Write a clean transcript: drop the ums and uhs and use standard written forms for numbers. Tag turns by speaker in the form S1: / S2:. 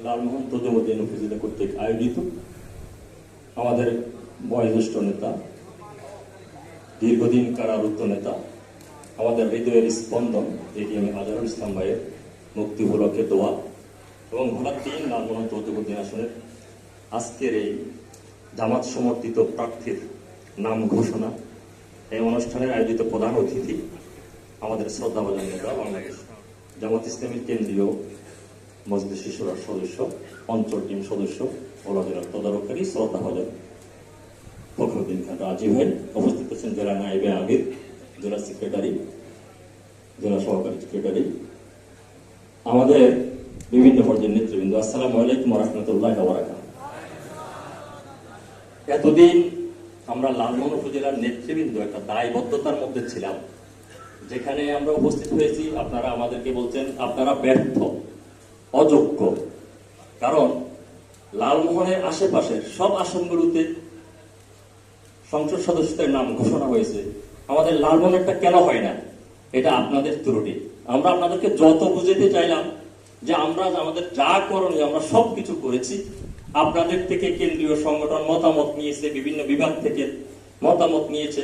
S1: লালমোহন প্রজাপতি উপজেলা কর্তৃক আয়োজিত আমাদের বয়োজ্যেষ্ঠ নেতা, দীর্ঘদিন কারারুদ্ধ নেতা, আমাদের হৃদয়ের স্পন্দন এটিএম আজহারুল ইসলাম ভাইয়ের মুক্তি উপলক্ষে দোয়া এবং ভোলার ৩ লালমোহন প্রজাপতি আসনের আজকের এই জামাত সমর্থিত প্রার্থীর নাম ঘোষণা, এই অনুষ্ঠানের আয়োজিত প্রধান অতিথি আমাদের শ্রদ্ধাভাজন নেতা, বাংলাদেশ জামাত ইসলামীর কেন্দ্রীয় মজলিস শিশুরার সদস্য, অঞ্চল টিম সদস্য, ভোলা জেলার তদারককারী শ্রদ্ধাভাজন ফখরুদ্দিন খান রাজি ভাই, উপস্থিত আছেন জেলা নায়েবে আমির, জেলা সেক্রেটারি, জেলা সহকারী সেক্রেটারি, আমাদের বিভিন্ন পর্যায়ের নেতৃবৃন্দ। আসসালামু আলাইকুম ওয়া রাহমাতুল্লাহি ওয়া বারাকাতুহু। এতদিন আমরা লালমোহন উপজেলার নেতৃবৃন্দ একটা দায়বদ্ধতার মধ্যে ছিলাম, যেখানে আমরা উপস্থিত হয়েছি। আপনারা আমাদেরকে বলছেন আপনারা ব্যর্থ, অযোগ্য, কারণ লালমোহনের আশেপাশের সব আসনগুলোতে সংসদ সদস্যদের নাম ঘোষণা হয়েছে, আমাদের লালমোহনেরটা কেন হয় না? এটা আপনাদের ত্রুটি। আমরা আপনাদেরকে যত বুঝাতে চাইলাম যে আমরা আমাদের যা করণীয় আমরা সবকিছু করেছি। আপনাদের থেকে কেন্দ্রীয় সংগঠন মতামত নিয়েছে, বিভিন্ন বিভাগ থেকে মতামত নিয়েছে,